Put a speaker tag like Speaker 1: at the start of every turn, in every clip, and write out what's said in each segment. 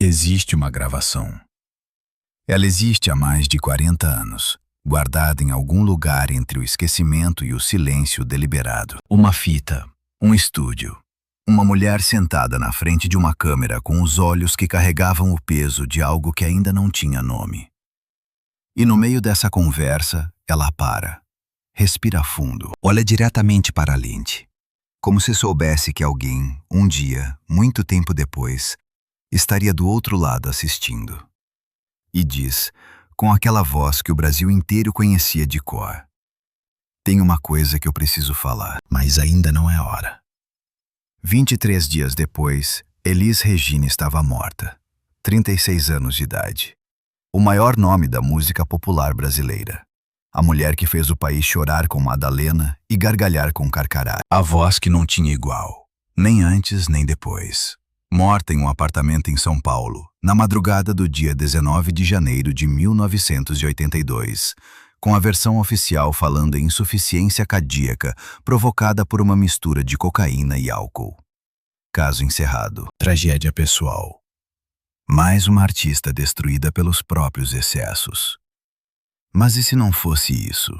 Speaker 1: Existe uma gravação. Ela existe há mais de 40 anos, guardada em algum lugar entre o esquecimento e o silêncio deliberado. Uma fita, um estúdio, uma mulher sentada na frente de uma câmera com os olhos que carregavam o peso de algo que ainda não tinha nome. E no meio dessa conversa, ela para, respira fundo, olha diretamente para a lente, como se soubesse que alguém, um dia, muito tempo depois, estaria do outro lado assistindo. E diz, com aquela voz que o Brasil inteiro conhecia de cor: tem uma coisa que eu preciso falar, mas ainda não é hora. 23 dias depois, Elis Regina estava morta, 36 anos de idade. O maior nome da música popular brasileira. A mulher que fez o país chorar com Madalena e gargalhar com Carcará. A voz que não tinha igual, nem antes nem depois. Morta em um apartamento em São Paulo, na madrugada do dia 19 de janeiro de 1982, com a versão oficial falando em insuficiência cardíaca provocada por uma mistura de cocaína e álcool. Caso encerrado. Tragédia pessoal. Mais uma artista destruída pelos próprios excessos. Mas e se não fosse isso?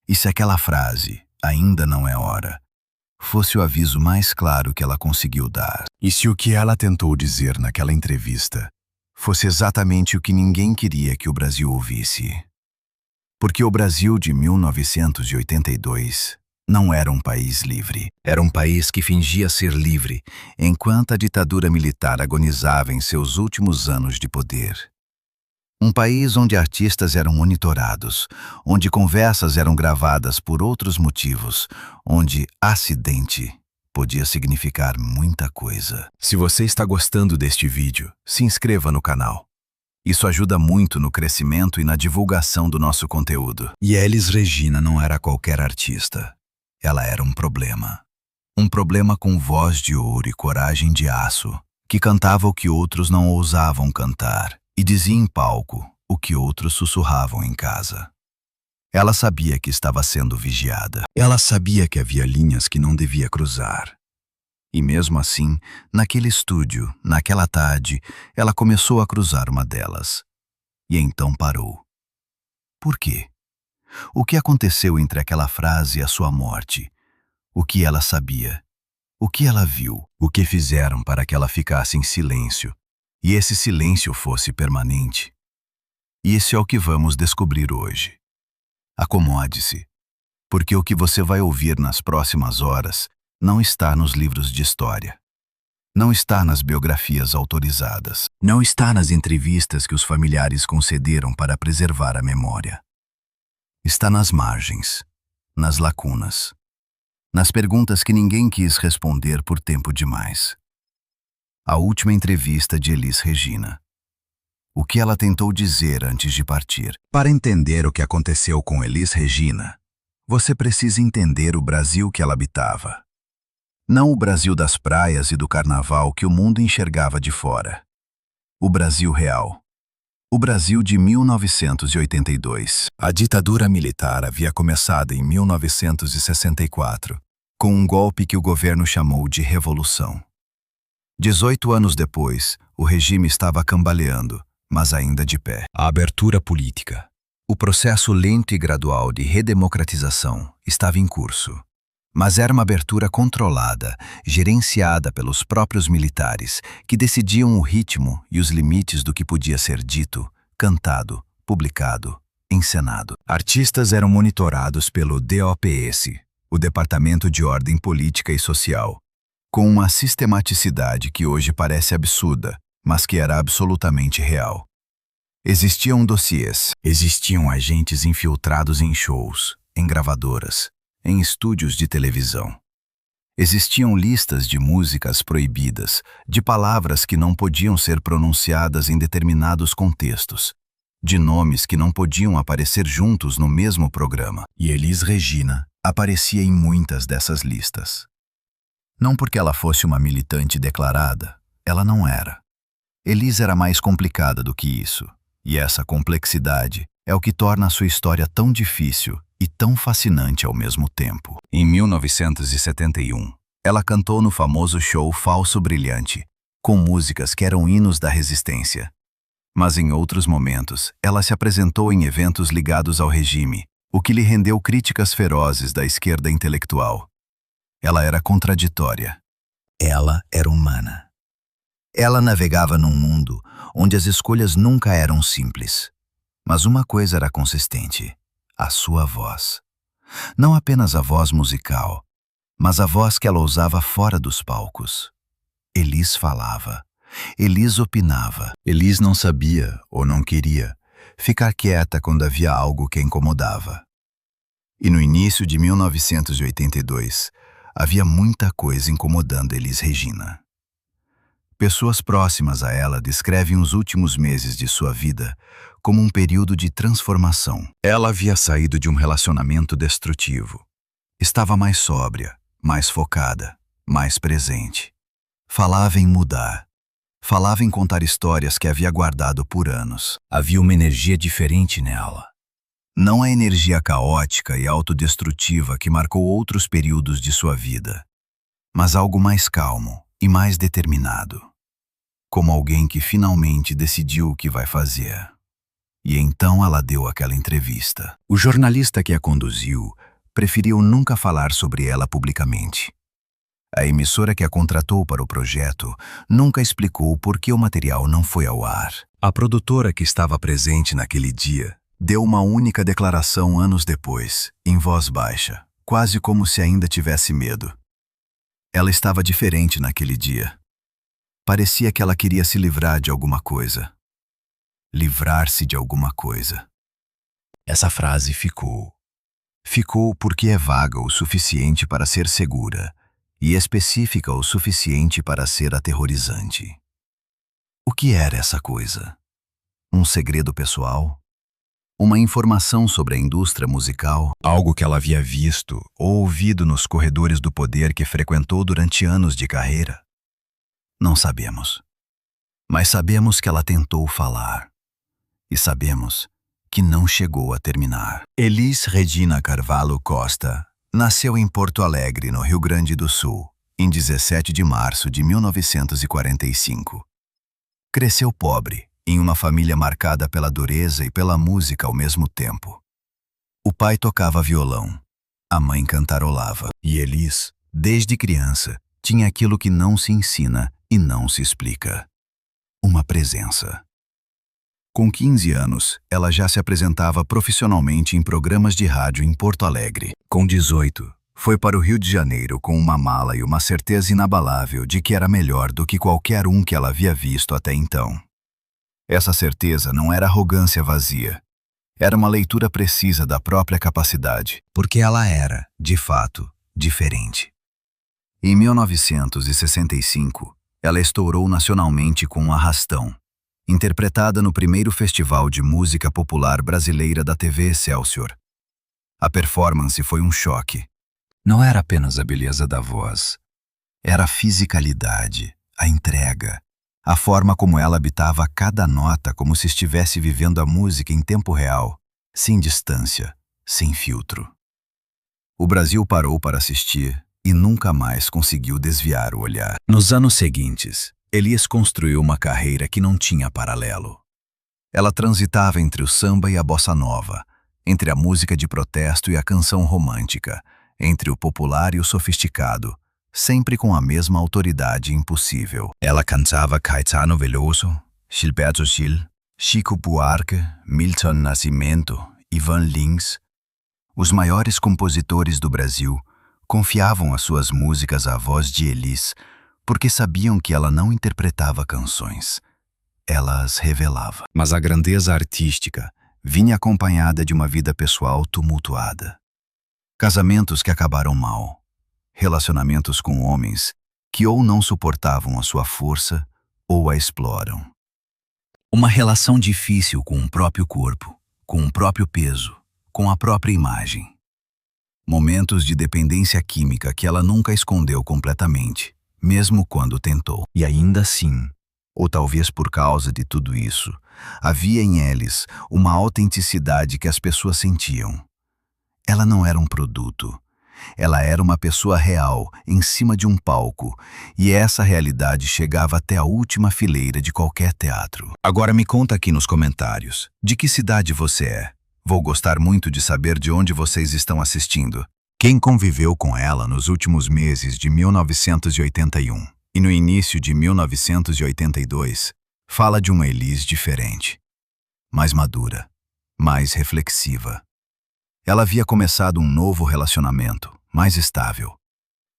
Speaker 1: E se aquela frase, ainda não é hora, fosse o aviso mais claro que ela conseguiu dar? E se o que ela tentou dizer naquela entrevista fosse exatamente o que ninguém queria que o Brasil ouvisse? Porque o Brasil de 1982 não era um país livre. Era um país que fingia ser livre, enquanto a ditadura militar agonizava em seus últimos anos de poder. Um país onde artistas eram monitorados, onde conversas eram gravadas por outros motivos, onde acidente podia significar muita coisa. Se você está gostando deste vídeo, se inscreva no canal. Isso ajuda muito no crescimento e na divulgação do nosso conteúdo. E Elis Regina não era qualquer artista. Ela era um problema. Um problema com voz de ouro e coragem de aço, que cantava o que outros não ousavam cantar e dizia em palco o que outros sussurravam em casa. Ela sabia que estava sendo vigiada. Ela sabia que havia linhas que não devia cruzar. E mesmo assim, naquele estúdio, naquela tarde, ela começou a cruzar uma delas. E então parou. Por quê? O que aconteceu entre aquela frase e a sua morte? O que ela sabia? O que ela viu? O que fizeram para que ela ficasse em silêncio? E esse silêncio fosse permanente? E isso é o que vamos descobrir hoje. Acomode-se, porque o que você vai ouvir nas próximas horas não está nos livros de história. Não está nas biografias autorizadas. Não está nas entrevistas que os familiares concederam para preservar a memória. Está nas margens, nas lacunas, nas perguntas que ninguém quis responder por tempo demais. A última entrevista de Elis Regina. O que ela tentou dizer antes de partir? Para entender o que aconteceu com Elis Regina, você precisa entender o Brasil que ela habitava. Não o Brasil das praias e do carnaval que o mundo enxergava de fora. O Brasil real. O Brasil de 1982. A ditadura militar havia começado em 1964, com um golpe que o governo chamou de revolução. 18 anos depois, o regime estava cambaleando, mas ainda de pé. A abertura política. O processo lento e gradual de redemocratização estava em curso. Mas era uma abertura controlada, gerenciada pelos próprios militares, que decidiam o ritmo e os limites do que podia ser dito, cantado, publicado, encenado. Artistas eram monitorados pelo DOPS, o Departamento de Ordem Política e Social, com uma sistematicidade que hoje parece absurda, mas que era absolutamente real. Existiam dossiês, existiam agentes infiltrados em shows, em gravadoras, em estúdios de televisão. Existiam listas de músicas proibidas, de palavras que não podiam ser pronunciadas em determinados contextos, de nomes que não podiam aparecer juntos no mesmo programa. E Elis Regina aparecia em muitas dessas listas. Não porque ela fosse uma militante declarada, ela não era. Elis era mais complicada do que isso, e essa complexidade é o que torna a sua história tão difícil e tão fascinante ao mesmo tempo. Em 1971, ela cantou no famoso show Falso Brilhante, com músicas que eram hinos da resistência. Mas em outros momentos, ela se apresentou em eventos ligados ao regime, o que lhe rendeu críticas ferozes da esquerda intelectual. Ela era contraditória. Ela era humana. Ela navegava num mundo onde as escolhas nunca eram simples. Mas uma coisa era consistente: a sua voz. Não apenas a voz musical, mas a voz que ela usava fora dos palcos. Elis falava. Elis opinava. Elis não sabia, ou não queria, ficar quieta quando havia algo que a incomodava. E no início de 1982, havia muita coisa incomodando Elis Regina. Pessoas próximas a ela descrevem os últimos meses de sua vida como um período de transformação. Ela havia saído de um relacionamento destrutivo. Estava mais sóbria, mais focada, mais presente. Falava em mudar. Falava em contar histórias que havia guardado por anos. Havia uma energia diferente nela. Não a energia caótica e autodestrutiva que marcou outros períodos de sua vida, mas algo mais calmo e mais determinado. Como alguém que finalmente decidiu o que vai fazer. E então ela deu aquela entrevista. O jornalista que a conduziu preferiu nunca falar sobre ela publicamente. A emissora que a contratou para o projeto nunca explicou por que o material não foi ao ar. A produtora que estava presente naquele dia deu uma única declaração anos depois, em voz baixa, quase como se ainda tivesse medo. Ela estava diferente naquele dia. Parecia que ela queria se livrar de alguma coisa. Livrar-se de alguma coisa. Essa frase ficou. Ficou porque é vaga o suficiente para ser segura e específica o suficiente para ser aterrorizante. O que era essa coisa? Um segredo pessoal? Uma informação sobre a indústria musical? Algo que ela havia visto ou ouvido nos corredores do poder que frequentou durante anos de carreira? Não sabemos. Mas sabemos que ela tentou falar. E sabemos que não chegou a terminar. Elis Regina Carvalho Costa nasceu em Porto Alegre, no Rio Grande do Sul, em 17 de março de 1945. Cresceu pobre, em uma família marcada pela dureza e pela música ao mesmo tempo. O pai tocava violão, a mãe cantarolava, e Elis, desde criança, tinha aquilo que não se ensina e não se explica: uma presença. Com 15 anos, ela já se apresentava profissionalmente em programas de rádio em Porto Alegre. Com 18, foi para o Rio de Janeiro com uma mala e uma certeza inabalável de que era melhor do que qualquer um que ela havia visto até então. Essa certeza não era arrogância vazia. Era uma leitura precisa da própria capacidade, porque ela era, de fato, diferente. Em 1965, ela estourou nacionalmente com Arrastão, interpretada no primeiro Festival de Música Popular Brasileira da TV Excelsior. A performance foi um choque. Não era apenas a beleza da voz. Era a fisicalidade, a entrega, a forma como ela habitava cada nota como se estivesse vivendo a música em tempo real, sem distância, sem filtro. O Brasil parou para assistir e nunca mais conseguiu desviar o olhar. Nos anos seguintes, Elis construiu uma carreira que não tinha paralelo. Ela transitava entre o samba e a bossa nova, entre a música de protesto e a canção romântica, entre o popular e o sofisticado, sempre com a mesma autoridade impossível. Ela cantava Caetano Veloso, Gilberto Gil, Chico Buarque, Milton Nascimento, Ivan Lins. Os maiores compositores do Brasil confiavam as suas músicas à voz de Elis, porque sabiam que ela não interpretava canções. Ela as revelava. Mas a grandeza artística vinha acompanhada de uma vida pessoal tumultuada. Casamentos que acabaram mal. Relacionamentos com homens que ou não suportavam a sua força ou a exploram. Uma relação difícil com o próprio corpo, com o próprio peso, com a própria imagem. Momentos de dependência química que ela nunca escondeu completamente, mesmo quando tentou. E ainda assim, ou talvez por causa de tudo isso, havia em Elis uma autenticidade que as pessoas sentiam. Ela não era um produto. Ela era uma pessoa real, em cima de um palco, e essa realidade chegava até a última fileira de qualquer teatro. Agora me conta aqui nos comentários, de que cidade você é? Vou gostar muito de saber de onde vocês estão assistindo. Quem conviveu com ela nos últimos meses de 1981 e no início de 1982, fala de uma Elis diferente, mais madura, mais reflexiva. Ela havia começado um novo relacionamento, mais estável.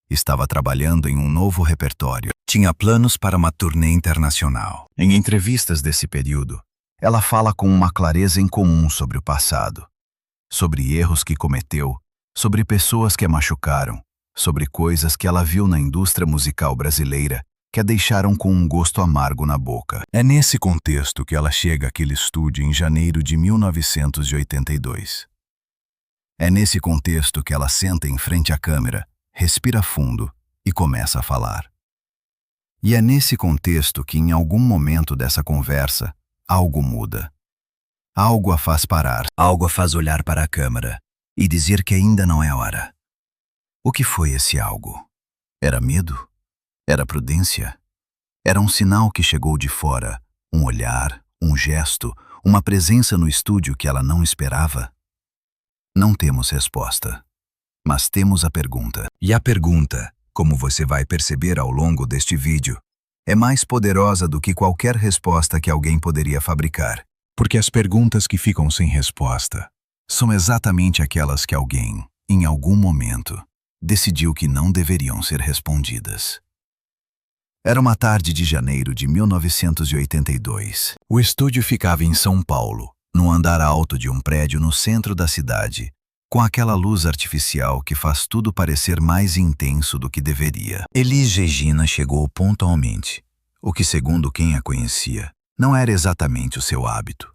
Speaker 1: Estava trabalhando em um novo repertório. Tinha planos para uma turnê internacional. Em entrevistas desse período, ela fala com uma clareza incomum sobre o passado, sobre erros que cometeu, sobre pessoas que a machucaram, sobre coisas que ela viu na indústria musical brasileira que a deixaram com um gosto amargo na boca. É nesse contexto que ela chega àquele estúdio em janeiro de 1982. É nesse contexto que ela senta em frente à câmera, respira fundo e começa a falar. E é nesse contexto que, em algum momento dessa conversa, algo muda. Algo a faz parar, algo a faz olhar para a câmera e dizer que ainda não é hora. O que foi esse algo? Era medo? Era prudência? Era um sinal que chegou de fora, um olhar, um gesto, uma presença no estúdio que ela não esperava? Não temos resposta, mas temos a pergunta. E a pergunta, como você vai perceber ao longo deste vídeo, é mais poderosa do que qualquer resposta que alguém poderia fabricar. Porque as perguntas que ficam sem resposta são exatamente aquelas que alguém, em algum momento, decidiu que não deveriam ser respondidas. Era uma tarde de janeiro de 1982. O estúdio ficava em São Paulo, num andar alto de um prédio no centro da cidade, com aquela luz artificial que faz tudo parecer mais intenso do que deveria. Elis Regina chegou pontualmente, o que, segundo quem a conhecia, não era exatamente o seu hábito.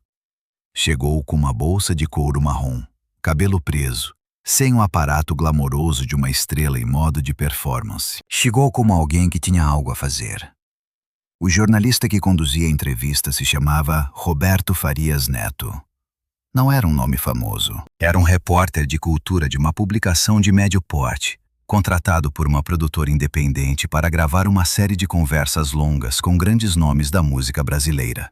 Speaker 1: Chegou com uma bolsa de couro marrom, cabelo preso, sem o aparato glamouroso de uma estrela em modo de performance. Chegou como alguém que tinha algo a fazer. O jornalista que conduzia a entrevista se chamava Roberto Farias Neto. Não era um nome famoso. Era um repórter de cultura de uma publicação de médio porte, contratado por uma produtora independente para gravar uma série de conversas longas com grandes nomes da música brasileira.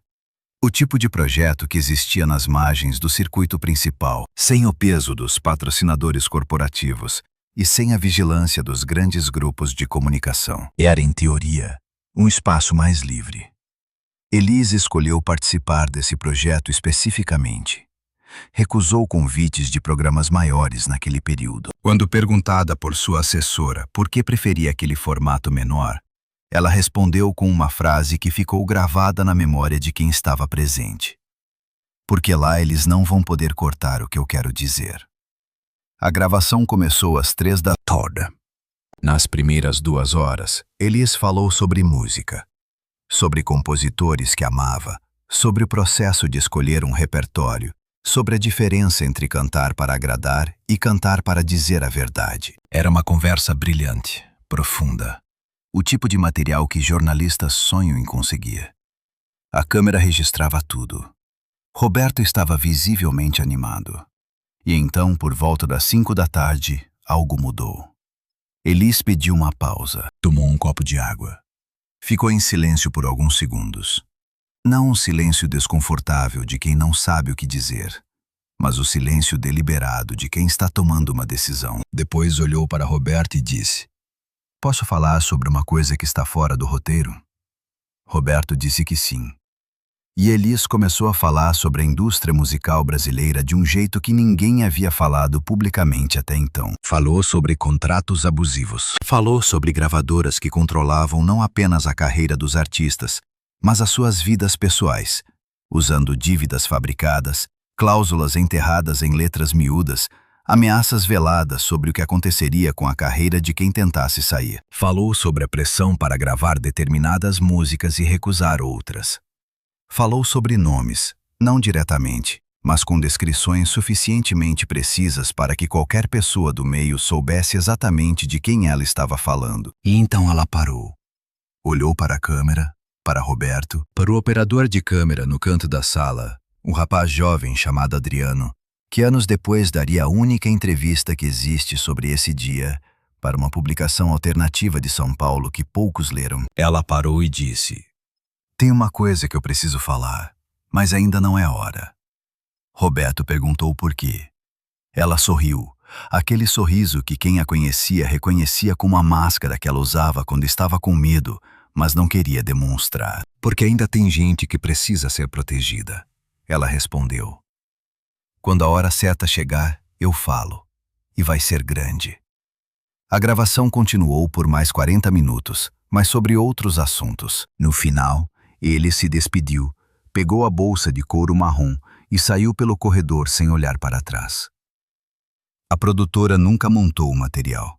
Speaker 1: O tipo de projeto que existia nas margens do circuito principal, sem o peso dos patrocinadores corporativos e sem a vigilância dos grandes grupos de comunicação. Era, em teoria, um espaço mais livre. Elis escolheu participar desse projeto especificamente. Recusou convites de programas maiores naquele período. Quando perguntada por sua assessora por que preferia aquele formato menor, ela respondeu com uma frase que ficou gravada na memória de quem estava presente. Porque lá eles não vão poder cortar o que eu quero dizer. A gravação começou às 3 da tarde. Nas primeiras 2 horas, Elis falou sobre música, sobre compositores que amava, sobre o processo de escolher um repertório, sobre a diferença entre cantar para agradar e cantar para dizer a verdade. Era uma conversa brilhante, profunda, o tipo de material que jornalistas sonham em conseguir. A câmera registrava tudo. Roberto estava visivelmente animado. E então, por volta das 5 da tarde, algo mudou. Elis pediu uma pausa, tomou um copo de água. Ficou em silêncio por alguns segundos. Não um silêncio desconfortável de quem não sabe o que dizer, mas o silêncio deliberado de quem está tomando uma decisão. Depois olhou para Roberto e disse: "Posso falar sobre uma coisa que está fora do roteiro?" Roberto disse que sim. E Elis começou a falar sobre a indústria musical brasileira de um jeito que ninguém havia falado publicamente até então. Falou sobre contratos abusivos. Falou sobre gravadoras que controlavam não apenas a carreira dos artistas, mas as suas vidas pessoais, usando dívidas fabricadas, cláusulas enterradas em letras miúdas, ameaças veladas sobre o que aconteceria com a carreira de quem tentasse sair. Falou sobre a pressão para gravar determinadas músicas e recusar outras. Falou sobre nomes, não diretamente, mas com descrições suficientemente precisas para que qualquer pessoa do meio soubesse exatamente de quem ela estava falando. E então ela parou. Olhou para a câmera, para Roberto, para o operador de câmera no canto da sala, um rapaz jovem chamado Adriano, que anos depois daria a única entrevista que existe sobre esse dia para uma publicação alternativa de São Paulo que poucos leram. Ela parou e disse: "Tem uma coisa que eu preciso falar, mas ainda não é hora." Roberto perguntou por quê. Ela sorriu, aquele sorriso que quem a conhecia reconhecia como a máscara que ela usava quando estava com medo, mas não queria demonstrar. "Porque ainda tem gente que precisa ser protegida." Ela respondeu. "Quando a hora certa chegar, eu falo, e vai ser grande." A gravação continuou por mais 40 minutos, mas sobre outros assuntos. No final, ele se despediu, pegou a bolsa de couro marrom e saiu pelo corredor sem olhar para trás. A produtora nunca montou o material.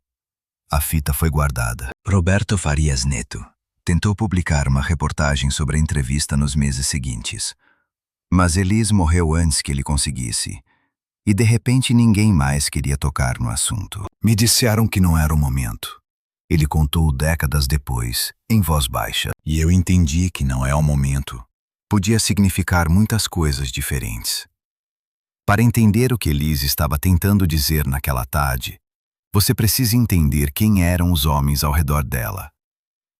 Speaker 1: A fita foi guardada. Roberto Farias Neto tentou publicar uma reportagem sobre a entrevista nos meses seguintes, mas Elis morreu antes que ele conseguisse, e de repente ninguém mais queria tocar no assunto. "Me disseram que não era o momento." Ele contou décadas depois, em voz baixa. "E eu entendi que não é o momento." Podia significar muitas coisas diferentes. Para entender o que Elis estava tentando dizer naquela tarde, você precisa entender quem eram os homens ao redor dela.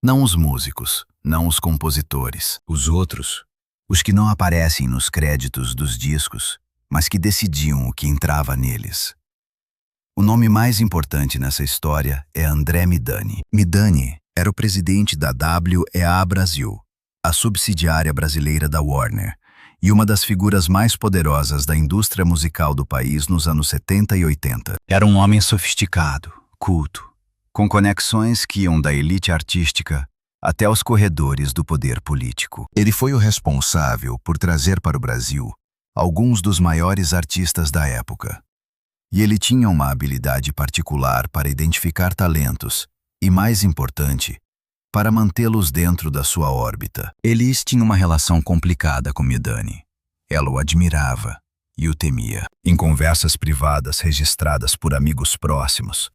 Speaker 1: Não os músicos, não os compositores, os outros, os que não aparecem nos créditos dos discos, mas que decidiam o que entrava neles. O nome mais importante nessa história é André Midani. Midani era o presidente da WEA Brasil, a subsidiária brasileira da Warner, e uma das figuras mais poderosas da indústria musical do país nos anos 70 e 80. Era um homem sofisticado, culto, com conexões que iam da elite artística até os corredores do poder político. Ele foi o responsável por trazer para o Brasil alguns dos maiores artistas da época. E ele tinha uma habilidade particular para identificar talentos e, mais importante, para mantê-los dentro da sua órbita. Elis tinha uma relação complicada com Midani. Ela o admirava e o temia. Em conversas privadas registradas por amigos próximos,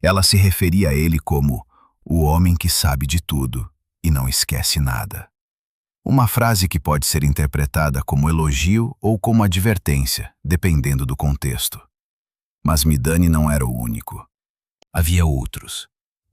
Speaker 1: ela se referia a ele como o homem que sabe de tudo e não esquece nada. Uma frase que pode ser interpretada como elogio ou como advertência, dependendo do contexto. Mas Midani não era o único. Havia outros.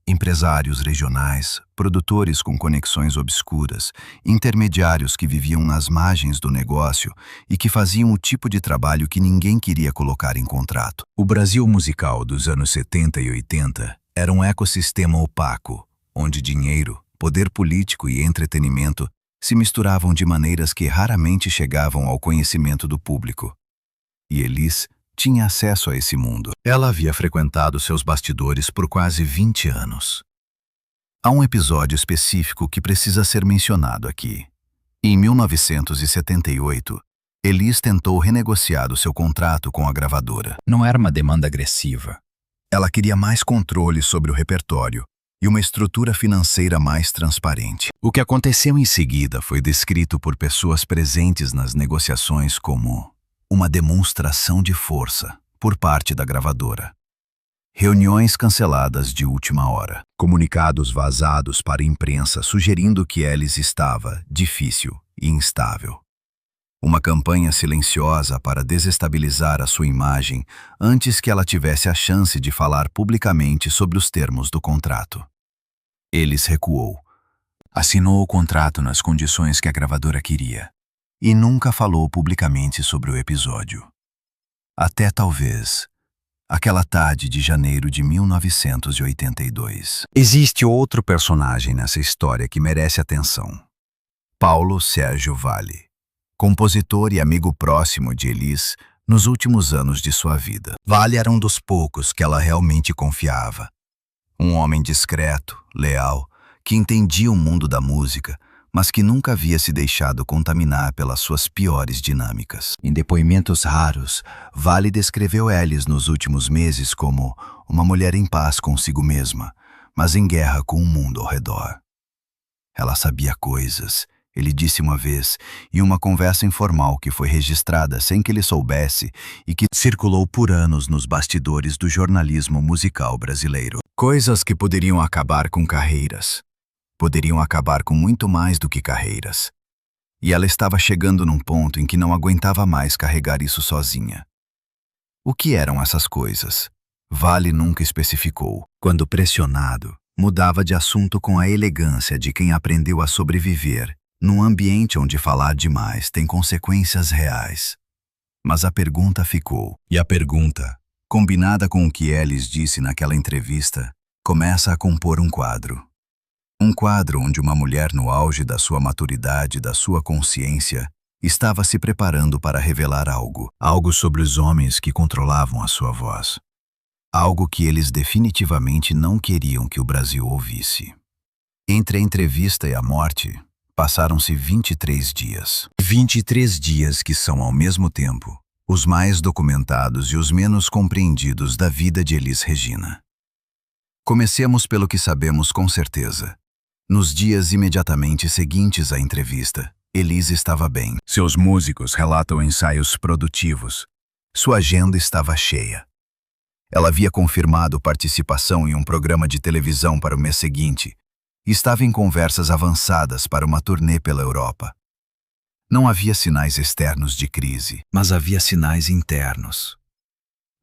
Speaker 1: Empresários regionais, produtores com conexões obscuras, intermediários que viviam nas margens do negócio e que faziam o tipo de trabalho que ninguém queria colocar em contrato. O Brasil musical dos anos 70 e 80 era um ecossistema opaco, onde dinheiro, poder político e entretenimento se misturavam de maneiras que raramente chegavam ao conhecimento do público. E Elis tinha acesso a esse mundo. Ela havia frequentado seus bastidores por quase 20 anos. Há um episódio específico que precisa ser mencionado aqui. Em 1978, Elis tentou renegociar o seu contrato com a gravadora. Não era uma demanda agressiva. Ela queria mais controle sobre o repertório e uma estrutura financeira mais transparente. O que aconteceu em seguida foi descrito por pessoas presentes nas negociações como uma demonstração de força por parte da gravadora. Reuniões canceladas de última hora. Comunicados vazados para a imprensa sugerindo que Elis estava difícil e instável. Uma campanha silenciosa para desestabilizar a sua imagem antes que ela tivesse a chance de falar publicamente sobre os termos do contrato. Elis recuou. Assinou o contrato nas condições que a gravadora queria. E nunca falou publicamente sobre o episódio. Até talvez aquela tarde de janeiro de 1982. Existe outro personagem nessa história que merece atenção. Paulo Sérgio Vale, compositor e amigo próximo de Elis nos últimos anos de sua vida. Vale era um dos poucos que ela realmente confiava. Um homem discreto, leal, que entendia o mundo da música, mas que nunca havia se deixado contaminar pelas suas piores dinâmicas. Em depoimentos raros, Vale descreveu Elis nos últimos meses como uma mulher em paz consigo mesma, mas em guerra com o mundo ao redor. Ela sabia coisas, ele disse uma vez, em uma conversa informal que foi registrada sem que ele soubesse e que circulou por anos nos bastidores do jornalismo musical brasileiro. Coisas que poderiam acabar com carreiras. Poderiam acabar com muito mais do que carreiras. E ela estava chegando num ponto em que não aguentava mais carregar isso sozinha. O que eram essas coisas? Vale nunca especificou. Quando pressionado, mudava de assunto com a elegância de quem aprendeu a sobreviver num ambiente onde falar demais tem consequências reais. Mas a pergunta ficou. E a pergunta, combinada com o que Elis disse naquela entrevista, começa a compor um quadro. Um quadro onde uma mulher no auge da sua maturidade e da sua consciência estava se preparando para revelar algo sobre os homens que controlavam a sua voz. Algo que eles definitivamente não queriam que o Brasil ouvisse. Entre a entrevista e a morte, passaram-se 23 dias. 23 dias que são, ao mesmo tempo, os mais documentados e os menos compreendidos da vida de Elis Regina. Comecemos pelo que sabemos com certeza. Nos dias imediatamente seguintes à entrevista, Elis estava bem. Seus músicos relatam ensaios produtivos. Sua agenda estava cheia. Ela havia confirmado participação em um programa de televisão para o mês seguinte e estava em conversas avançadas para uma turnê pela Europa. Não havia sinais externos de crise, mas havia sinais internos.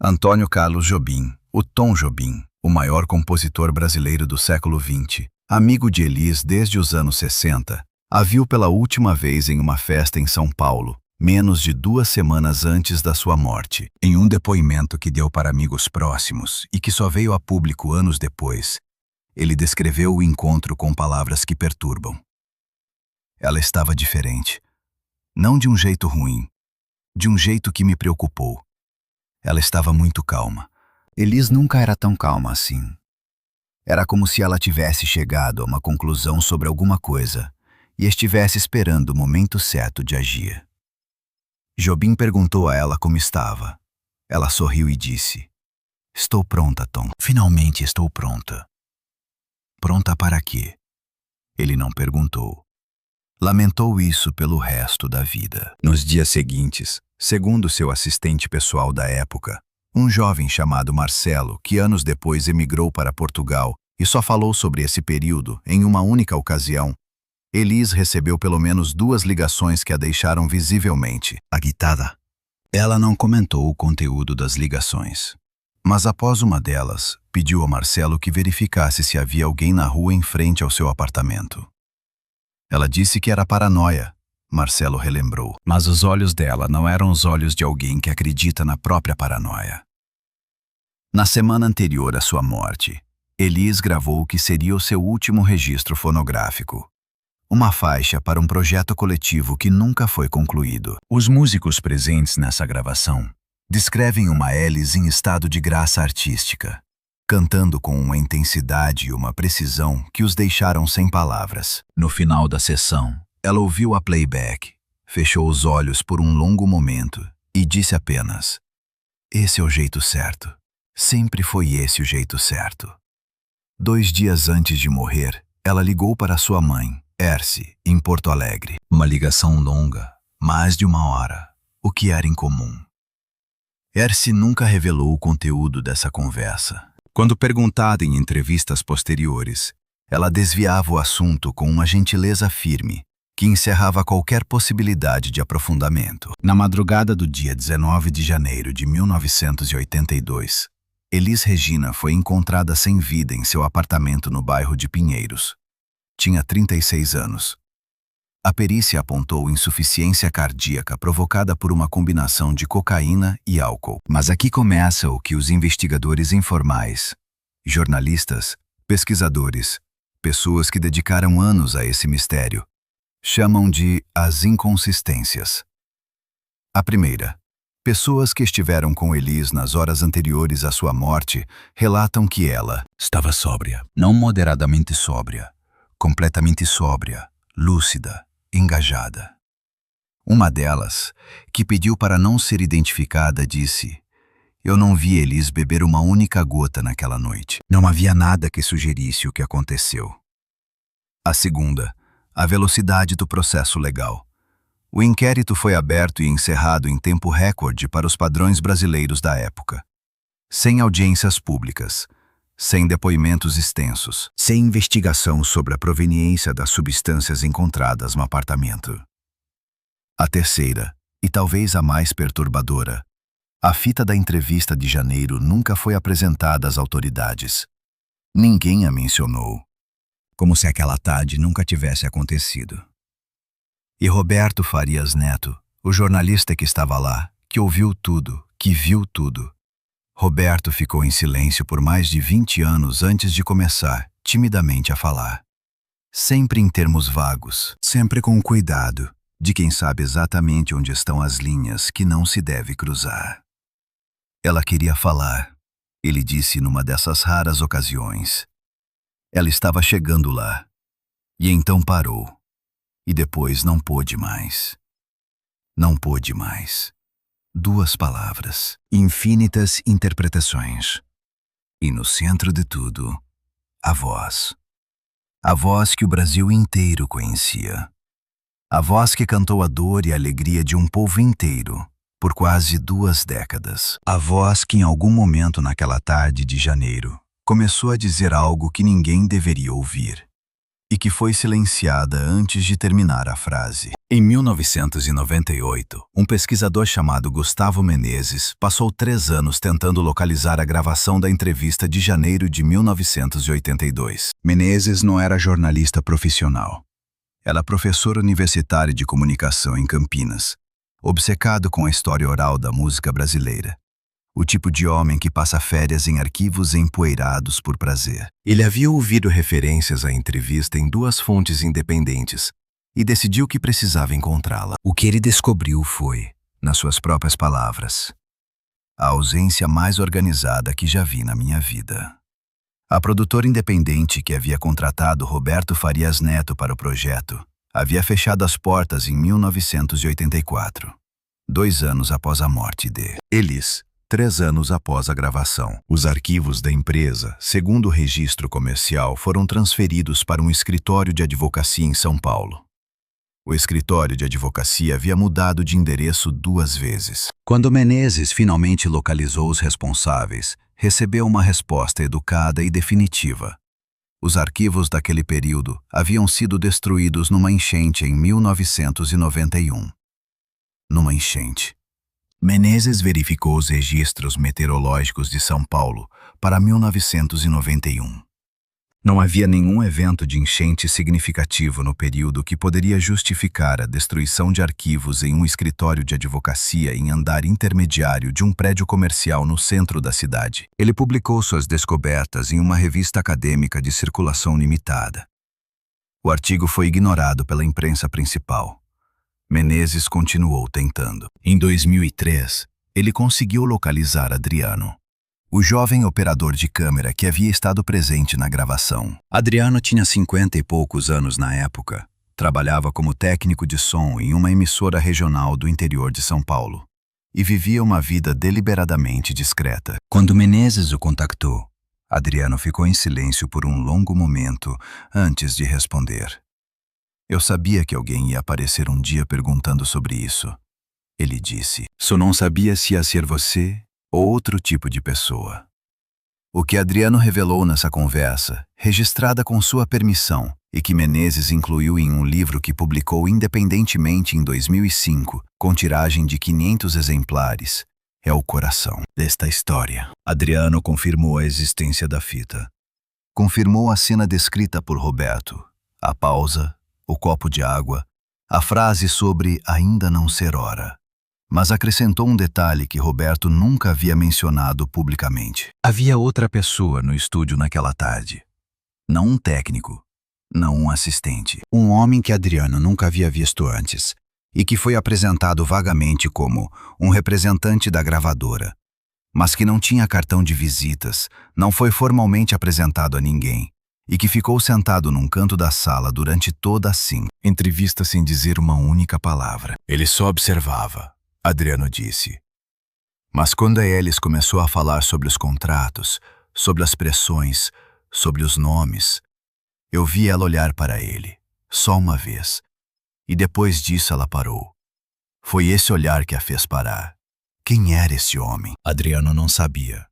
Speaker 1: Antônio Carlos Jobim, o Tom Jobim, o maior compositor brasileiro do século XX, amigo de Elis desde os anos 60, a viu pela última vez em uma festa em São Paulo, menos de 2 semanas antes da sua morte. Em um depoimento que deu para amigos próximos e que só veio a público anos depois, ele descreveu o encontro com palavras que perturbam. Ela estava diferente. Não de um jeito ruim, de um jeito que me preocupou. Ela estava muito calma. Elis nunca era tão calma assim. Era como se ela tivesse chegado a uma conclusão sobre alguma coisa e estivesse esperando o momento certo de agir. Jobim perguntou a ela como estava. Ela sorriu e disse: "Estou pronta, Tom. Finalmente estou pronta." Pronta para quê? Ele não perguntou. Lamentou isso pelo resto da vida. Nos dias seguintes, segundo seu assistente pessoal da época, um jovem chamado Marcelo, que anos depois emigrou para Portugal e só falou sobre esse período em uma única ocasião, Elis recebeu pelo menos 2 ligações que a deixaram visivelmente agitada. Ela não comentou o conteúdo das ligações, mas após uma delas, pediu a Marcelo que verificasse se havia alguém na rua em frente ao seu apartamento. Ela disse que era paranoia, Marcelo relembrou, mas os olhos dela não eram os olhos de alguém que acredita na própria paranoia. Na semana anterior à sua morte, Elis gravou o que seria o seu último registro fonográfico. Uma faixa para um projeto coletivo que nunca foi concluído. Os músicos presentes nessa gravação descrevem uma Elis em estado de graça artística, cantando com uma intensidade e uma precisão que os deixaram sem palavras. No final da sessão, ela ouviu a playback, fechou os olhos por um longo momento e disse apenas: "Esse é o jeito certo. Sempre foi esse o jeito certo." 2 dias antes de morrer, ela ligou para sua mãe, Erce, em Porto Alegre. Uma ligação longa, mais de 1 hora, o que era incomum. Erce nunca revelou o conteúdo dessa conversa. Quando perguntada em entrevistas posteriores, ela desviava o assunto com uma gentileza firme, que encerrava qualquer possibilidade de aprofundamento. Na madrugada do dia 19 de janeiro de 1982, Elis Regina foi encontrada sem vida em seu apartamento no bairro de Pinheiros. Tinha 36 anos. A perícia apontou insuficiência cardíaca provocada por uma combinação de cocaína e álcool. Mas aqui começa o que os investigadores informais, jornalistas, pesquisadores, pessoas que dedicaram anos a esse mistério, chamam de as inconsistências. A primeira: pessoas que estiveram com Elis nas horas anteriores à sua morte relatam que ela estava sóbria, não moderadamente sóbria, completamente sóbria, lúcida, engajada. Uma delas, que pediu para não ser identificada, disse: "Eu não vi Elis beber uma única gota naquela noite. Não havia nada que sugerisse o que aconteceu." A segunda: a velocidade do processo legal. O inquérito foi aberto e encerrado em tempo recorde para os padrões brasileiros da época. Sem audiências públicas, sem depoimentos extensos, sem investigação sobre a proveniência das substâncias encontradas no apartamento. A terceira, e talvez a mais perturbadora, A fita da entrevista de janeiro nunca foi apresentada às autoridades. Ninguém a mencionou. Como se aquela tarde nunca tivesse acontecido. E Roberto Farias Neto, o jornalista que estava lá, que ouviu tudo, que viu tudo. Roberto ficou em silêncio por mais de 20 anos antes de começar, timidamente, a falar. Sempre em termos vagos, sempre com cuidado, de quem sabe exatamente onde estão as linhas que não se deve cruzar. Ela queria falar, ele disse numa dessas raras ocasiões. Ela estava chegando lá, e então parou, e depois não pôde mais. Não pôde mais. 2 palavras, infinitas interpretações. E no centro de tudo, a voz. A voz que o Brasil inteiro conhecia. A voz que cantou a dor e a alegria de um povo inteiro, por quase 2 décadas. A voz que em algum momento naquela tarde de janeiro, começou a dizer algo que ninguém deveria ouvir. E que foi silenciada antes de terminar a frase. Em 1998, um pesquisador chamado Gustavo Menezes passou 3 anos tentando localizar a gravação da entrevista de janeiro de 1982. Menezes não era jornalista profissional. Era professor universitário de comunicação em Campinas, obcecado com a história oral da música brasileira. O tipo de homem que passa férias em arquivos empoeirados por prazer. Ele havia ouvido referências à entrevista em 2 fontes independentes e decidiu que precisava encontrá-la. O que ele descobriu foi, nas suas próprias palavras, a ausência mais organizada que já vi na minha vida. A produtora independente que havia contratado Roberto Farias Neto para o projeto havia fechado as portas em 1984, 2 anos após a morte de Elis. 3 anos após a gravação. Os arquivos da empresa, segundo o registro comercial, foram transferidos para um escritório de advocacia em São Paulo. O escritório de advocacia havia mudado de endereço 2 vezes. Quando Menezes finalmente localizou os responsáveis, recebeu uma resposta educada e definitiva. Os arquivos daquele período haviam sido destruídos numa enchente em 1991. Numa enchente. Menezes verificou os registros meteorológicos de São Paulo para 1991. Não havia nenhum evento de enchente significativo no período que poderia justificar a destruição de arquivos em um escritório de advocacia em andar intermediário de um prédio comercial no centro da cidade. Ele publicou suas descobertas em uma revista acadêmica de circulação limitada. O artigo foi ignorado pela imprensa principal. Menezes continuou tentando. Em 2003, ele conseguiu localizar Adriano, o jovem operador de câmera que havia estado presente na gravação. Adriano tinha 50 e poucos anos na época. Trabalhava como técnico de som em uma emissora regional do interior de São Paulo e vivia uma vida deliberadamente discreta. Quando Menezes o contactou, Adriano ficou em silêncio por um longo momento antes de responder. Eu sabia que alguém ia aparecer um dia perguntando sobre isso. Ele disse. Só não sabia se ia ser você ou outro tipo de pessoa. O que Adriano revelou nessa conversa, registrada com sua permissão, e que Menezes incluiu em um livro que publicou independentemente em 2005, com tiragem de 500 exemplares, é o coração desta história. Adriano confirmou a existência da fita. Confirmou a cena descrita por Roberto, a pausa, o copo de água, a frase sobre ainda não ser hora. Mas acrescentou um detalhe que Roberto nunca havia mencionado publicamente. Havia outra pessoa no estúdio naquela tarde. Não um técnico, não um assistente. Um homem que Adriano nunca havia visto antes e que foi apresentado vagamente como um representante da gravadora, mas que não tinha cartão de visitas, não foi formalmente apresentado a ninguém e que ficou sentado num canto da sala durante toda a entrevista sem dizer uma única palavra. Ele só observava, Adriano disse. Mas quando a Elis começou a falar sobre os contratos, sobre as pressões, sobre os nomes, eu vi ela olhar para ele, só uma vez, e depois disso ela parou. Foi esse olhar que a fez parar. Quem era esse homem? Adriano não sabia.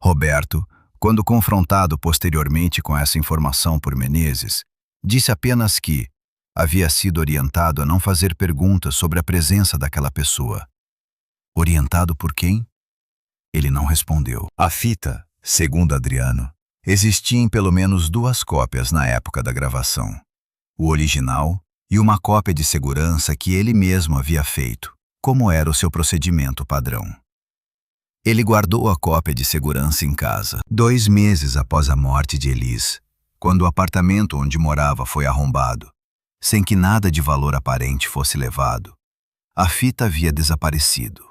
Speaker 1: Roberto, quando confrontado posteriormente com essa informação por Menezes, disse apenas que havia sido orientado a não fazer perguntas sobre a presença daquela pessoa. Orientado por quem? Ele não respondeu. A fita, segundo Adriano, existia em pelo menos 2 cópias na época da gravação. O original e uma cópia de segurança que ele mesmo havia feito, como era o seu procedimento padrão. Ele guardou a cópia de segurança em casa, 2 meses após a morte de Elis, quando o apartamento onde morava foi arrombado, sem que nada de valor aparente fosse levado. A fita havia desaparecido.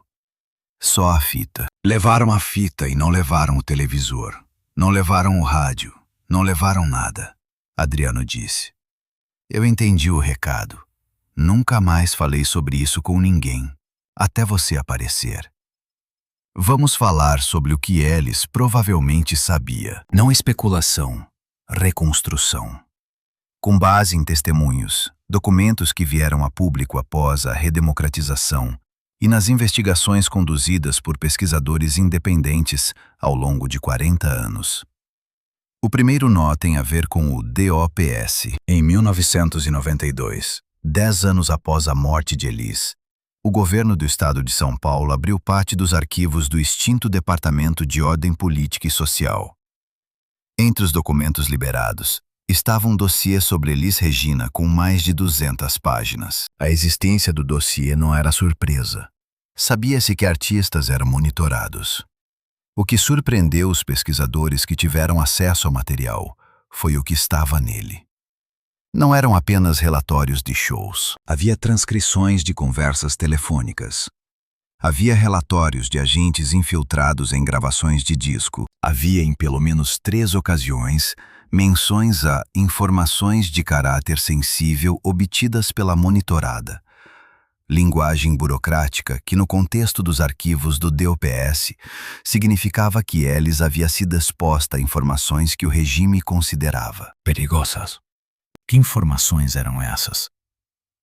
Speaker 1: Só a fita. Levaram a fita e não levaram o televisor. Não levaram o rádio. Não levaram nada, Adriano disse. Eu entendi o recado. Nunca mais falei sobre isso com ninguém, até você aparecer. Vamos falar sobre o que Ellis provavelmente sabia. Não especulação, reconstrução. Com base em testemunhos, documentos que vieram a público após a redemocratização e nas investigações conduzidas por pesquisadores independentes ao longo de 40 anos. O primeiro nó tem a ver com o DOPS. Em 1992, 10 anos após a morte de Elis, o governo do estado de São Paulo abriu parte dos arquivos do extinto Departamento de Ordem Política e Social. Entre os documentos liberados, estava um dossiê sobre Elis Regina com mais de 200 páginas. A existência do dossiê não era surpresa. Sabia-se que artistas eram monitorados. O que surpreendeu os pesquisadores que tiveram acesso ao material foi o que estava nele. Não eram apenas relatórios de shows. Havia transcrições de conversas telefônicas. Havia relatórios de agentes infiltrados em gravações de disco. Havia, em pelo menos 3 ocasiões, menções a informações de caráter sensível obtidas pela monitorada. Linguagem burocrática que, no contexto dos arquivos do DOPS, significava que Ellis havia sido exposta a informações que o regime considerava perigosas. Que informações eram essas?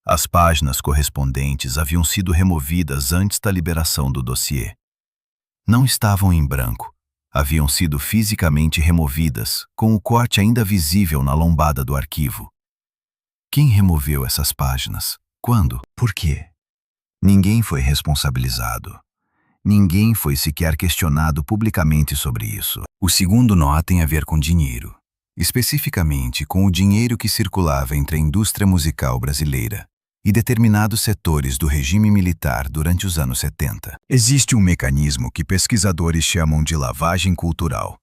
Speaker 1: As páginas correspondentes haviam sido removidas antes da liberação do dossiê. Não estavam em branco. Haviam sido fisicamente removidas, com o corte ainda visível na lombada do arquivo. Quem removeu essas páginas? Quando? Por quê? Ninguém foi responsabilizado. Ninguém foi sequer questionado publicamente sobre isso. O segundo nó tem a ver com dinheiro. Especificamente com o dinheiro que circulava entre a indústria musical brasileira e determinados setores do regime militar durante os anos 70. Existe um mecanismo que pesquisadores chamam de lavagem cultural.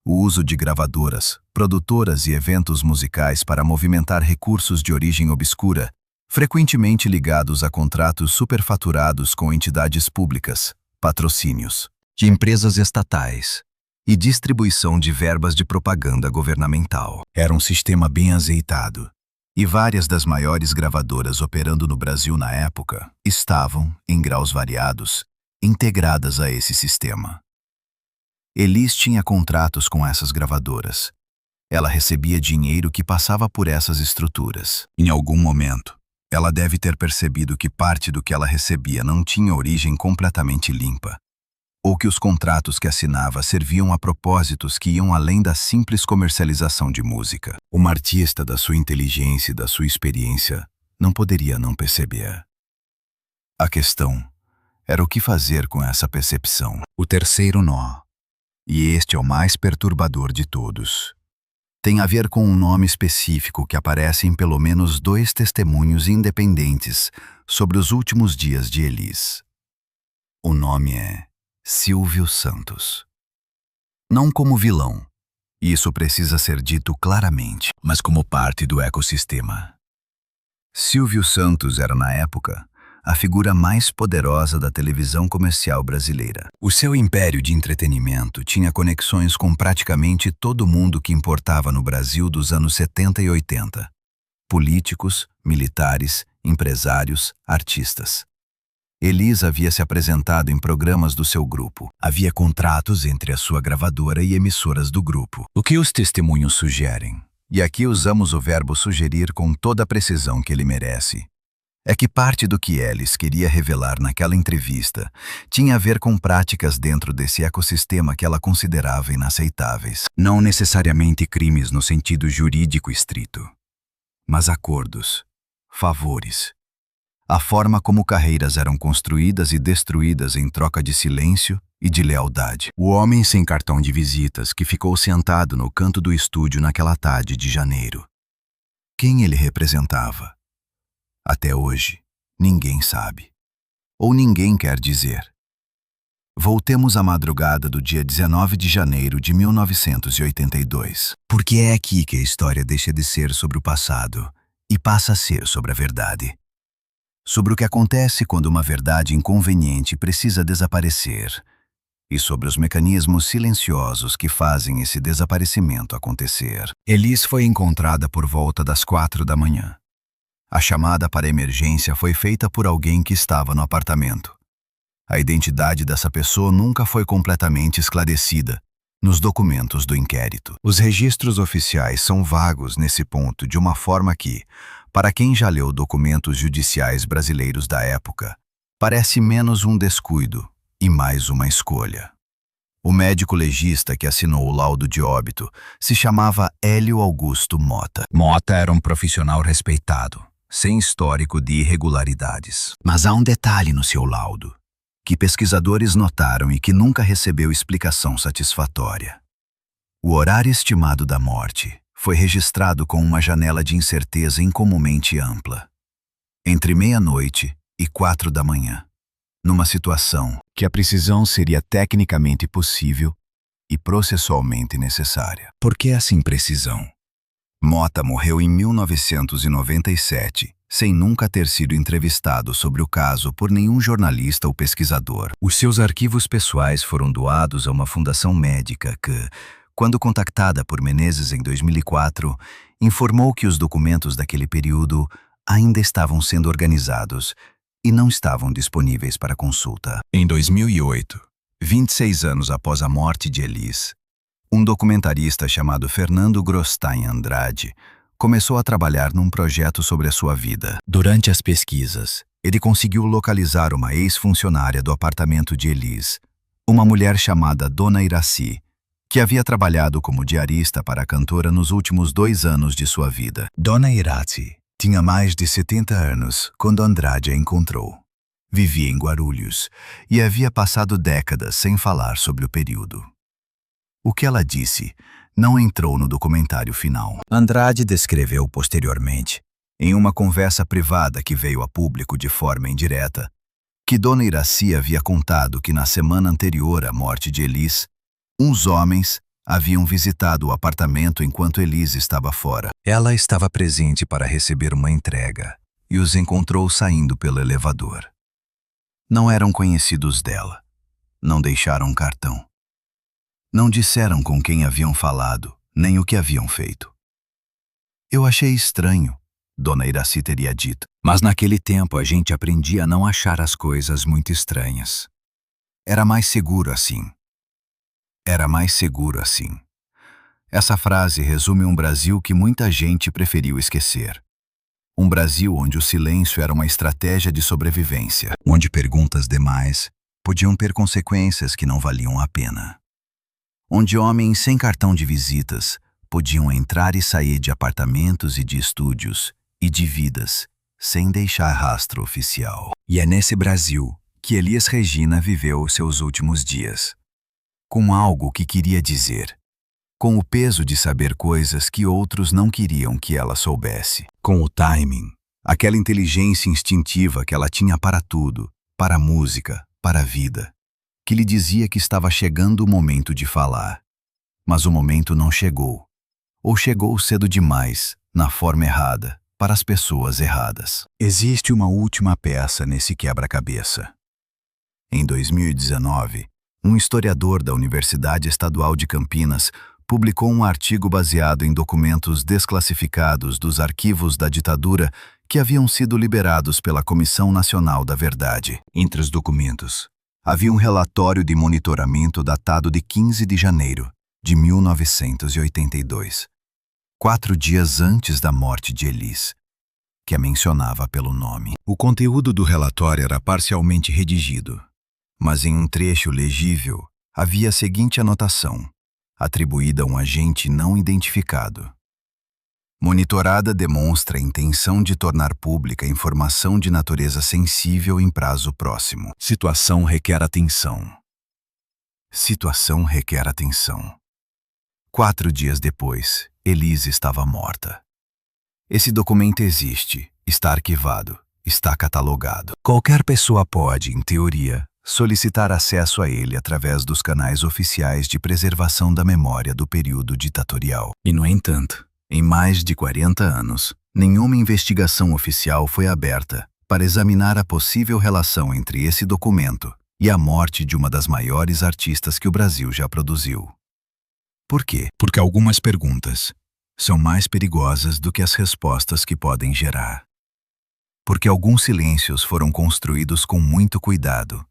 Speaker 1: O uso de gravadoras, produtoras e eventos musicais para movimentar recursos de origem obscura, frequentemente ligados a contratos superfaturados com entidades públicas, patrocínios de empresas estatais e distribuição de verbas de propaganda governamental. Era um sistema bem azeitado, e várias das maiores gravadoras operando no Brasil na época estavam, em graus variados, integradas a esse sistema. Elis tinha contratos com essas gravadoras. Ela recebia dinheiro que passava por essas estruturas. Em algum momento, ela deve ter percebido que parte do que ela recebia não tinha origem completamente limpa, ou que os contratos que assinava serviam a propósitos que iam além da simples comercialização de música. Uma artista da sua inteligência e da sua experiência não poderia não perceber. A questão era o que fazer com essa percepção. O terceiro nó, e este é o mais perturbador de todos, tem a ver com um nome específico que aparece em pelo menos 2 testemunhos independentes sobre os últimos dias de Elis. O nome é Silvio Santos. Não como vilão, isso precisa ser dito claramente, mas como parte do ecossistema. Silvio Santos era, na época, a figura mais poderosa da televisão comercial brasileira. O seu império de entretenimento tinha conexões com praticamente todo mundo que importava no Brasil dos anos 70 e 80. Políticos, militares, empresários, artistas. Elis havia se apresentado em programas do seu grupo. Havia contratos entre a sua gravadora e emissoras do grupo. O que os testemunhos sugerem, e aqui usamos o verbo sugerir com toda a precisão que ele merece, é que parte do que Ellis queria revelar naquela entrevista tinha a ver com práticas dentro desse ecossistema que ela considerava inaceitáveis. Não necessariamente crimes no sentido jurídico estrito, mas acordos, favores. A forma como carreiras eram construídas e destruídas em troca de silêncio e de lealdade. O homem sem cartão de visitas que ficou sentado no canto do estúdio naquela tarde de janeiro. Quem ele representava? Até hoje, ninguém sabe. Ou ninguém quer dizer. Voltemos à madrugada do dia 19 de janeiro de 1982. Porque é aqui que a história deixa de ser sobre o passado e passa a ser sobre a verdade. Sobre o que acontece quando uma verdade inconveniente precisa desaparecer e sobre os mecanismos silenciosos que fazem esse desaparecimento acontecer. Elis foi encontrada por volta das 4 da manhã. A chamada para emergência foi feita por alguém que estava no apartamento. A identidade dessa pessoa nunca foi completamente esclarecida nos documentos do inquérito. Os registros oficiais são vagos nesse ponto de uma forma que, para quem já leu documentos judiciais brasileiros da época, parece menos um descuido e mais uma escolha. O médico legista que assinou o laudo de óbito se chamava Hélio Augusto Mota. Mota era um profissional respeitado, sem histórico de irregularidades. Mas há um detalhe no seu laudo, que pesquisadores notaram e que nunca recebeu explicação satisfatória. O horário estimado da morte foi registrado com uma janela de incerteza incomumente ampla, entre meia-noite e 4 da manhã, numa situação que a precisão seria tecnicamente possível e processualmente necessária. Por que essa imprecisão? Mota morreu em 1997, sem nunca ter sido entrevistado sobre o caso por nenhum jornalista ou pesquisador. Os seus arquivos pessoais foram doados a uma fundação médica que, quando contactada por Menezes em 2004, informou que os documentos daquele período ainda estavam sendo organizados e não estavam disponíveis para consulta. Em 2008, 26 anos após a morte de Elis, um documentarista chamado Fernando Grosstein Andrade começou a trabalhar num projeto sobre a sua vida. Durante as pesquisas, ele conseguiu localizar uma ex-funcionária do apartamento de Elis, uma mulher chamada Dona Iraci, que havia trabalhado como diarista para a cantora nos últimos 2 anos de sua vida. Dona Iraci tinha mais de 70 anos quando Andrade a encontrou. Vivia em Guarulhos e havia passado décadas sem falar sobre o período. O que ela disse não entrou no documentário final. Andrade descreveu posteriormente, em uma conversa privada que veio a público de forma indireta, que Dona Iraci havia contado que na semana anterior à morte de Elis, uns homens haviam visitado o apartamento enquanto Elis estava fora. Ela estava presente para receber uma entrega e os encontrou saindo pelo elevador. Não eram conhecidos dela. Não deixaram um cartão. Não disseram com quem haviam falado, nem o que haviam feito. Eu achei estranho, Dona Iraci teria dito. Mas naquele tempo a gente aprendia a não achar as coisas muito estranhas. Era mais seguro assim. Era mais seguro assim. Essa frase resume um Brasil que muita gente preferiu esquecer. Um Brasil onde o silêncio era uma estratégia de sobrevivência, onde perguntas demais podiam ter consequências que não valiam a pena. Onde homens sem cartão de visitas podiam entrar e sair de apartamentos e de estúdios e de vidas sem deixar rastro oficial. E é nesse Brasil que Elis Regina viveu seus últimos dias. Com algo que queria dizer. Com o peso de saber coisas que outros não queriam que ela soubesse. Com o timing, aquela inteligência instintiva que ela tinha para tudo, para a música, para a vida, que lhe dizia que estava chegando o momento de falar. Mas o momento não chegou. Ou chegou cedo demais, na forma errada, para as pessoas erradas. Existe uma última peça nesse quebra-cabeça. Em 2019, um historiador da Universidade Estadual de Campinas publicou um artigo baseado em documentos desclassificados dos arquivos da ditadura que haviam sido liberados pela Comissão Nacional da Verdade. Entre os documentos, havia um relatório de monitoramento datado de 15 de janeiro de 1982, 4 dias antes da morte de Elis, que a mencionava pelo nome. O conteúdo do relatório era parcialmente redigido, mas em um trecho legível havia a seguinte anotação, atribuída a um agente não identificado. Monitorada demonstra a intenção de tornar pública informação de natureza sensível em prazo próximo. Situação requer atenção. Situação requer atenção. 4 dias depois, Elis estava morta. Esse documento existe, está arquivado, está catalogado. Qualquer pessoa pode, em teoria, solicitar acesso a ele através dos canais oficiais de preservação da memória do período ditatorial. E, no entanto, em mais de 40 anos, nenhuma investigação oficial foi aberta para examinar a possível relação entre esse documento e a morte de uma das maiores artistas que o Brasil já produziu. Por quê? Porque algumas perguntas são mais perigosas do que as respostas que podem gerar. Porque alguns silêncios foram construídos com muito cuidado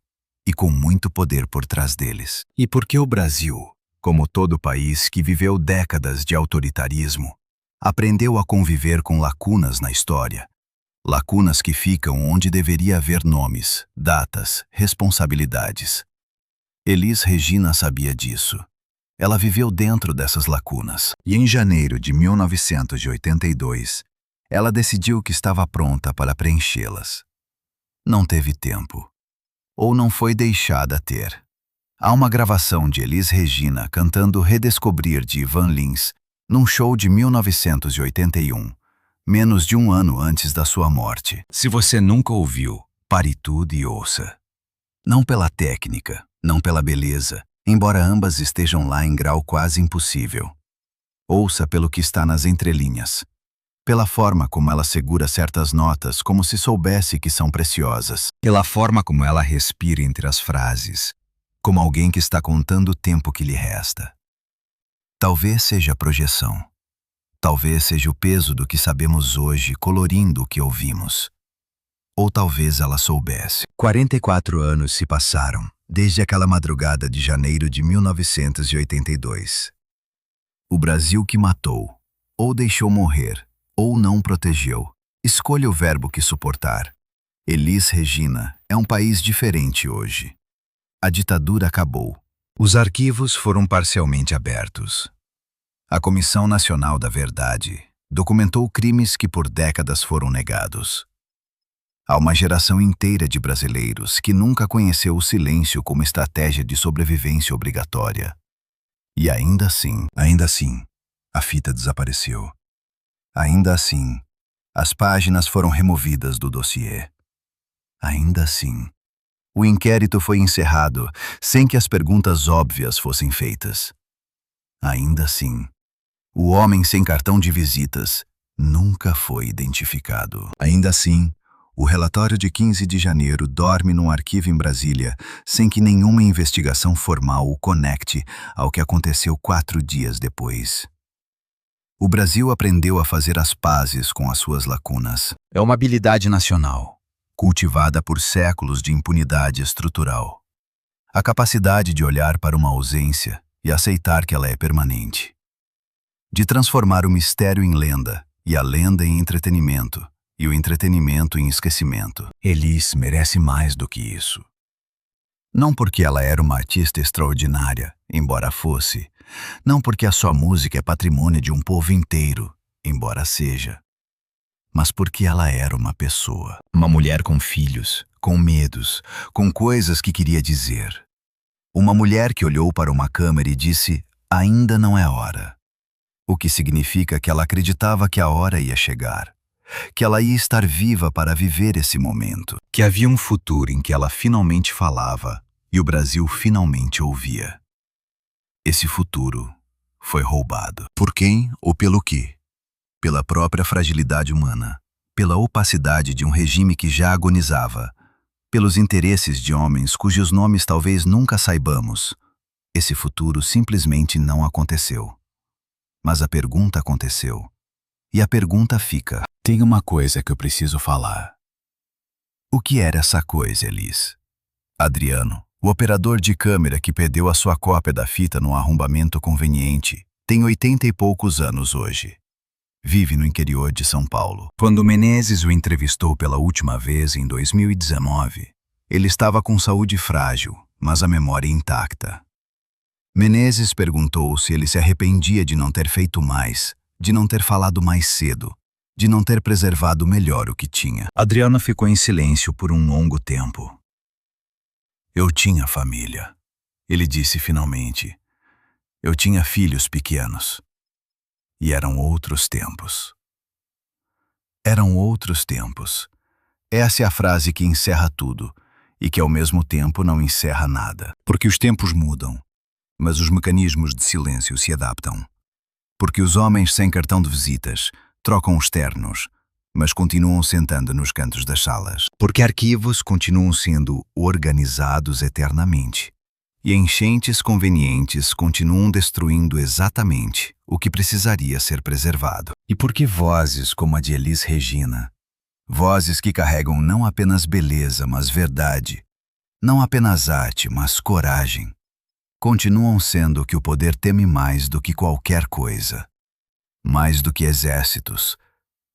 Speaker 1: e com muito poder por trás deles. E porque o Brasil, como todo país que viveu décadas de autoritarismo, aprendeu a conviver com lacunas na história. Lacunas que ficam onde deveria haver nomes, datas, responsabilidades. Elis Regina sabia disso. Ela viveu dentro dessas lacunas. E em janeiro de 1982, ela decidiu que estava pronta para preenchê-las. Não teve tempo. Ou não foi deixada ter. Há uma gravação de Elis Regina cantando Redescobrir de Ivan Lins num show de 1981, menos de um ano antes da sua morte. Se você nunca ouviu, pare tudo e ouça. Não pela técnica, não pela beleza, embora ambas estejam lá em grau quase impossível. Ouça pelo que está nas entrelinhas. Pela forma como ela segura certas notas como se soubesse que são preciosas. Pela forma como ela respira entre as frases, como alguém que está contando o tempo que lhe resta. Talvez seja a projeção. Talvez seja o peso do que sabemos hoje colorindo o que ouvimos. Ou talvez ela soubesse. 44 anos se passaram, desde aquela madrugada de janeiro de 1982. O Brasil que matou, ou deixou morrer, ou não protegeu. Escolha o verbo que suportar. Elis Regina é um país diferente hoje. A ditadura acabou. Os arquivos foram parcialmente abertos. A Comissão Nacional da Verdade documentou crimes que por décadas foram negados. Há uma geração inteira de brasileiros que nunca conheceu o silêncio como estratégia de sobrevivência obrigatória. E ainda assim, a fita desapareceu. Ainda assim, as páginas foram removidas do dossiê. Ainda assim, o inquérito foi encerrado sem que as perguntas óbvias fossem feitas. Ainda assim, o homem sem cartão de visitas nunca foi identificado. Ainda assim, o relatório de 15 de janeiro dorme num arquivo em Brasília sem que nenhuma investigação formal o conecte ao que aconteceu 4 dias depois. O Brasil aprendeu a fazer as pazes com as suas lacunas. É uma habilidade nacional, cultivada por séculos de impunidade estrutural. A capacidade de olhar para uma ausência e aceitar que ela é permanente. De transformar o mistério em lenda e a lenda em entretenimento e o entretenimento em esquecimento. Elis merece mais do que isso. Não porque ela era uma artista extraordinária, embora fosse. Não porque a sua música é patrimônio de um povo inteiro, embora seja. Mas porque ela era uma pessoa. Uma mulher com filhos, com medos, com coisas que queria dizer. Uma mulher que olhou para uma câmera e disse, ainda não é hora. O que significa que ela acreditava que a hora ia chegar. Que ela ia estar viva para viver esse momento. Que havia um futuro em que ela finalmente falava e o Brasil finalmente ouvia. Esse futuro foi roubado. Por quem ou pelo quê? Pela própria fragilidade humana, pela opacidade de um regime que já agonizava, pelos interesses de homens cujos nomes talvez nunca saibamos. Esse futuro simplesmente não aconteceu. Mas a pergunta aconteceu. E a pergunta fica. Tem uma coisa que eu preciso falar. O que era essa coisa, Elis? Adriano, o operador de câmera que perdeu a sua cópia da fita num arrombamento conveniente, tem 80 e poucos anos hoje. Vive no interior de São Paulo. Quando Menezes o entrevistou pela última vez em 2019, ele estava com saúde frágil, mas a memória intacta. Menezes perguntou se ele se arrependia de não ter feito mais, de não ter falado mais cedo, de não ter preservado melhor o que tinha. Adriana ficou em silêncio por um longo tempo. Eu tinha família, ele disse finalmente. Eu tinha filhos pequenos. E eram outros tempos. Eram outros tempos. Essa é a frase que encerra tudo e que ao mesmo tempo não encerra nada. Porque os tempos mudam, mas os mecanismos de silêncio se adaptam. Porque os homens sem cartão de visitas trocam os ternos, mas continuam sentando nos cantos das salas. Porque arquivos continuam sendo organizados eternamente. E enchentes convenientes continuam destruindo exatamente o que precisaria ser preservado. E porque vozes como a de Elis Regina, vozes que carregam não apenas beleza, mas verdade, não apenas arte, mas coragem, continuam sendo o que o poder teme mais do que qualquer coisa, mais do que exércitos,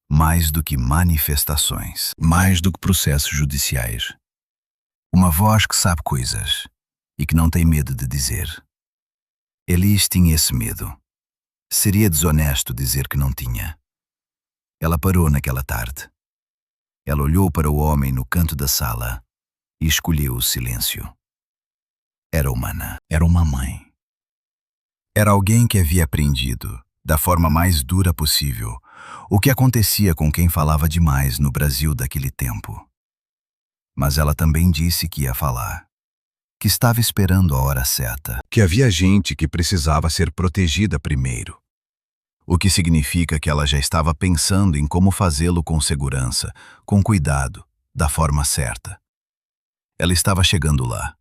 Speaker 1: mais do que manifestações, mais do que processos judiciais. Uma voz que sabe coisas e que não tem medo de dizer. Elis tinha esse medo. Seria desonesto dizer que não tinha. Ela parou naquela tarde. Ela olhou para o homem no canto da sala e escolheu o silêncio. Era humana. Era uma mãe. Era alguém que havia aprendido, da forma mais dura possível, o que acontecia com quem falava demais no Brasil daquele tempo. Mas ela também disse que ia falar. Que estava esperando a hora certa. Que havia gente que precisava ser protegida primeiro. O que significa que ela já estava pensando em como fazê-lo com segurança, com cuidado, da forma certa. Ela estava chegando lá.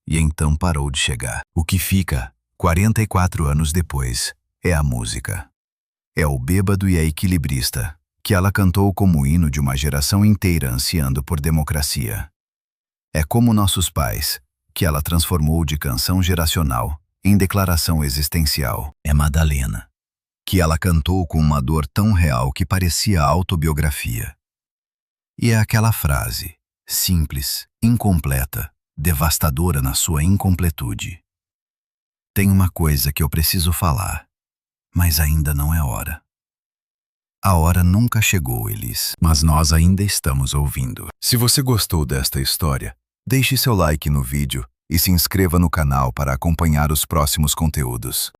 Speaker 1: E então parou de chegar. O que fica, 44 anos depois, é a música. É o bêbado e a equilibrista, que ela cantou como o hino de uma geração inteira ansiando por democracia. É como nossos pais, que ela transformou de canção geracional em declaração existencial. É Madalena, que ela cantou com uma dor tão real que parecia autobiografia. E é aquela frase, simples, incompleta, devastadora na sua incompletude. Tem uma coisa que eu preciso falar, mas ainda não é hora. A hora nunca chegou, Elis, mas nós ainda estamos ouvindo. Se você gostou desta história, deixe seu like no vídeo e se inscreva no canal para acompanhar os próximos conteúdos.